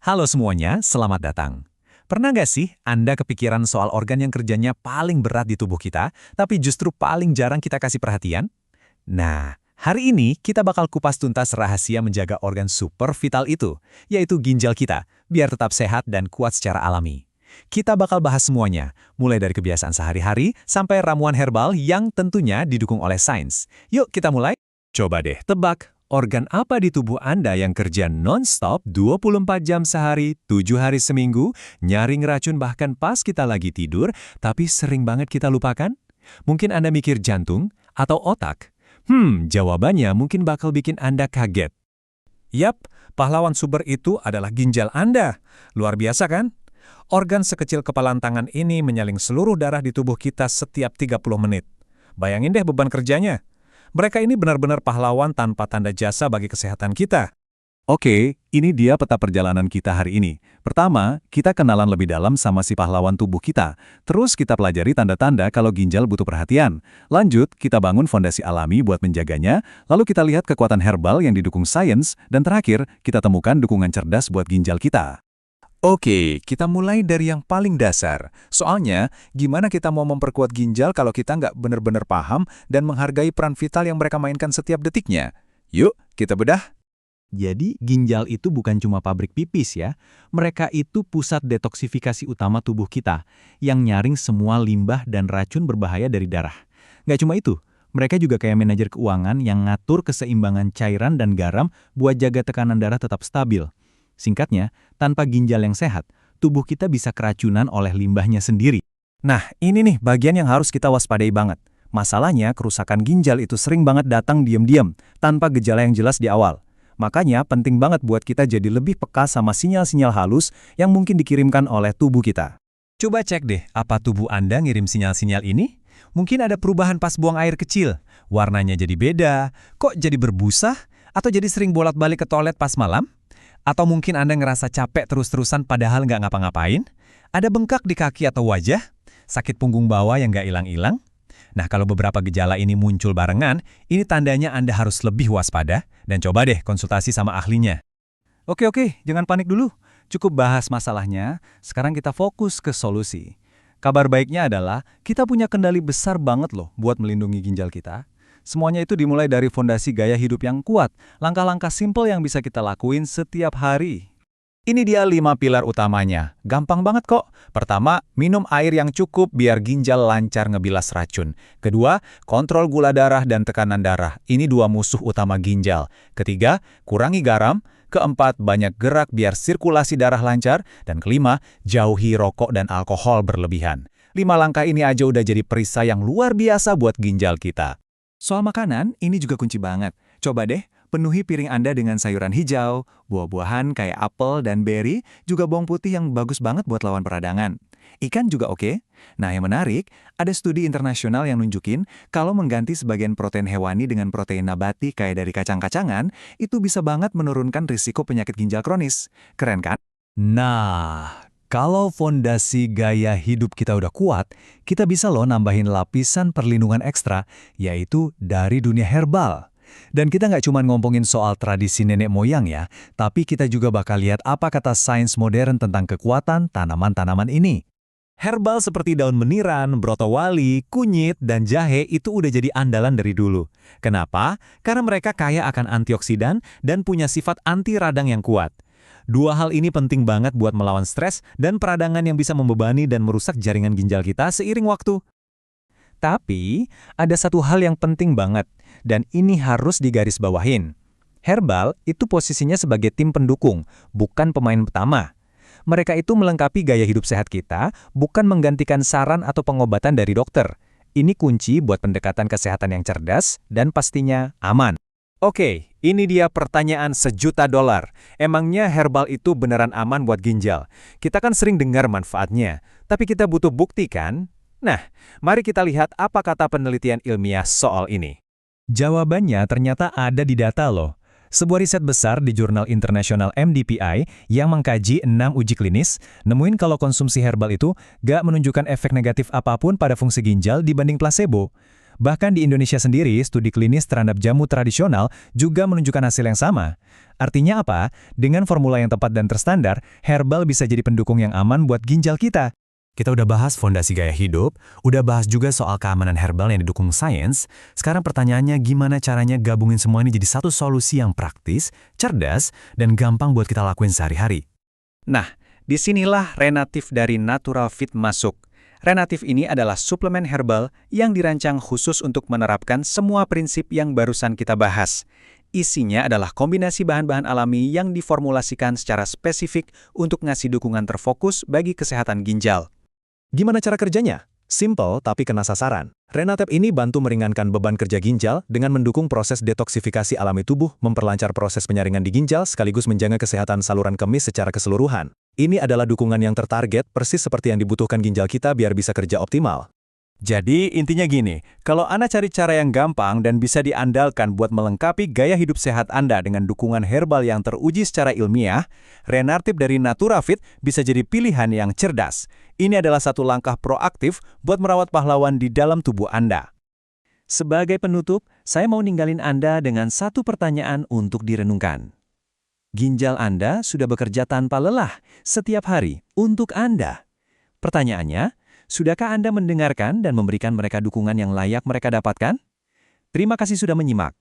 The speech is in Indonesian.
Halo semuanya, selamat datang. Pernah nggak sih Anda kepikiran soal organ yang kerjanya paling berat di tubuh kita, tapi justru paling jarang kita kasih perhatian? Nah, hari ini kita bakal kupas tuntas rahasia menjaga organ super vital itu, yaitu ginjal kita, biar tetap sehat dan kuat secara alami. Kita bakal bahas semuanya, mulai dari kebiasaan sehari-hari sampai ramuan herbal yang tentunya didukung oleh sains. Yuk kita mulai. Coba deh tebak, organ apa di tubuh Anda yang kerja non-stop 24 jam sehari, 7 hari seminggu, nyaring racun bahkan pas kita lagi tidur, tapi sering banget kita lupakan? Mungkin Anda mikir jantung atau otak? Jawabannya mungkin bakal bikin Anda kaget. Yap, pahlawan super itu adalah ginjal Anda. Luar biasa kan? Organ sekecil kepalan tangan ini menyaling seluruh darah di tubuh kita setiap 30 menit. Bayangin deh beban kerjanya. Mereka ini benar-benar pahlawan tanpa tanda jasa bagi kesehatan kita. Oke, ini dia peta perjalanan kita hari ini. Pertama, kita kenalan lebih dalam sama si pahlawan tubuh kita. Terus kita pelajari tanda-tanda kalau ginjal butuh perhatian. Lanjut, kita bangun fondasi alami buat menjaganya. Lalu kita lihat kekuatan herbal yang didukung sains. Dan terakhir, kita temukan dukungan cerdas buat ginjal kita. Oke, kita mulai dari yang paling dasar. Soalnya, gimana kita mau memperkuat ginjal kalau kita nggak benar-benar paham dan menghargai peran vital yang mereka mainkan setiap detiknya? Yuk, kita bedah. Jadi, ginjal itu bukan cuma pabrik pipis ya. Mereka itu pusat detoksifikasi utama tubuh kita, yang nyaring semua limbah dan racun berbahaya dari darah. Nggak cuma itu, mereka juga kayak manajer keuangan yang ngatur keseimbangan cairan dan garam buat jaga tekanan darah tetap stabil. Singkatnya, tanpa ginjal yang sehat, tubuh kita bisa keracunan oleh limbahnya sendiri. Nah, ini nih bagian yang harus kita waspadai banget. Masalahnya, kerusakan ginjal itu sering banget datang diam-diam, tanpa gejala yang jelas di awal. Makanya, penting banget buat kita jadi lebih peka sama sinyal-sinyal halus yang mungkin dikirimkan oleh tubuh kita. Coba cek deh, apa tubuh Anda ngirim sinyal-sinyal ini? Mungkin ada perubahan pas buang air kecil, warnanya jadi beda, kok jadi berbusa, atau jadi sering bolak-balik ke toilet pas malam? Atau mungkin Anda ngerasa capek terus-terusan padahal nggak ngapa-ngapain? Ada bengkak di kaki atau wajah? Sakit punggung bawah yang nggak hilang-hilang? Nah, kalau beberapa gejala ini muncul barengan, ini tandanya Anda harus lebih waspada dan coba deh konsultasi sama ahlinya. Oke, jangan panik dulu. Cukup bahas masalahnya, sekarang kita fokus ke solusi. Kabar baiknya adalah kita punya kendali besar banget loh buat melindungi ginjal kita. Semuanya itu dimulai dari fondasi gaya hidup yang kuat, langkah-langkah simpel yang bisa kita lakuin setiap hari. Ini dia 5 pilar utamanya. Gampang banget kok. Pertama, minum air yang cukup biar ginjal lancar ngebilas racun. Kedua, kontrol gula darah dan tekanan darah. Ini 2 musuh utama ginjal. Ketiga, kurangi garam. Keempat, banyak gerak biar sirkulasi darah lancar. Dan kelima, jauhi rokok dan alkohol berlebihan. 5 langkah ini aja udah jadi perisai yang luar biasa buat ginjal kita. Soal makanan, ini juga kunci banget. Coba deh, penuhi piring Anda dengan sayuran hijau, buah-buahan kayak apel dan beri, juga bawang putih yang bagus banget buat lawan peradangan. Ikan juga oke. Nah, yang menarik, ada studi internasional yang nunjukin kalau mengganti sebagian protein hewani dengan protein nabati kayak dari kacang-kacangan, itu bisa banget menurunkan risiko penyakit ginjal kronis. Keren kan? Nah, kalau fondasi gaya hidup kita udah kuat, kita bisa loh nambahin lapisan perlindungan ekstra, yaitu dari dunia herbal. Dan kita nggak cuma ngomongin soal tradisi nenek moyang ya, tapi kita juga bakal lihat apa kata sains modern tentang kekuatan tanaman-tanaman ini. Herbal seperti daun meniran, brotowali, kunyit, dan jahe itu udah jadi andalan dari dulu. Kenapa? Karena mereka kaya akan antioksidan dan punya sifat anti radang yang kuat. 2 hal ini penting banget buat melawan stres dan peradangan yang bisa membebani dan merusak jaringan ginjal kita seiring waktu. Tapi, ada satu hal yang penting banget, dan ini harus digarisbawahin. Herbal itu posisinya sebagai tim pendukung, bukan pemain utama. Mereka itu melengkapi gaya hidup sehat kita, bukan menggantikan saran atau pengobatan dari dokter. Ini kunci buat pendekatan kesehatan yang cerdas dan pastinya aman. Oke, ini dia pertanyaan $1.000.000. Emangnya herbal itu beneran aman buat ginjal? Kita kan sering dengar manfaatnya, tapi kita butuh bukti kan? Nah, mari kita lihat apa kata penelitian ilmiah soal ini. Jawabannya ternyata ada di data loh. Sebuah riset besar di jurnal internasional MDPI yang mengkaji 6 uji klinis, nemuin kalau konsumsi herbal itu gak menunjukkan efek negatif apapun pada fungsi ginjal dibanding placebo. Bahkan di Indonesia sendiri, studi klinis terhadap jamu tradisional juga menunjukkan hasil yang sama. Artinya apa? Dengan formula yang tepat dan terstandar, herbal bisa jadi pendukung yang aman buat ginjal kita. Kita udah bahas fondasi gaya hidup, udah bahas juga soal keamanan herbal yang didukung sains. Sekarang pertanyaannya gimana caranya gabungin semua ini jadi satu solusi yang praktis, cerdas, dan gampang buat kita lakuin sehari-hari. Nah, disinilah Renatif dari Natural Fit masuk. Renatif ini adalah suplemen herbal yang dirancang khusus untuk menerapkan semua prinsip yang barusan kita bahas. Isinya adalah kombinasi bahan-bahan alami yang diformulasikan secara spesifik untuk ngasih dukungan terfokus bagi kesehatan ginjal. Gimana cara kerjanya? Simple tapi kena sasaran. Renatep ini bantu meringankan beban kerja ginjal dengan mendukung proses detoksifikasi alami tubuh, memperlancar proses penyaringan di ginjal sekaligus menjaga kesehatan saluran kemih secara keseluruhan. Ini adalah dukungan yang tertarget persis seperti yang dibutuhkan ginjal kita biar bisa kerja optimal. Jadi intinya gini, kalau Anda cari cara yang gampang dan bisa diandalkan buat melengkapi gaya hidup sehat Anda dengan dukungan herbal yang teruji secara ilmiah, Renartip dari Naturafit bisa jadi pilihan yang cerdas. Ini adalah satu langkah proaktif buat merawat pahlawan di dalam tubuh Anda. Sebagai penutup, saya mau ninggalin Anda dengan satu pertanyaan untuk direnungkan. Ginjal Anda sudah bekerja tanpa lelah setiap hari untuk Anda. Pertanyaannya, sudahkah Anda mendengarkan dan memberikan mereka dukungan yang layak mereka dapatkan? Terima kasih sudah menyimak.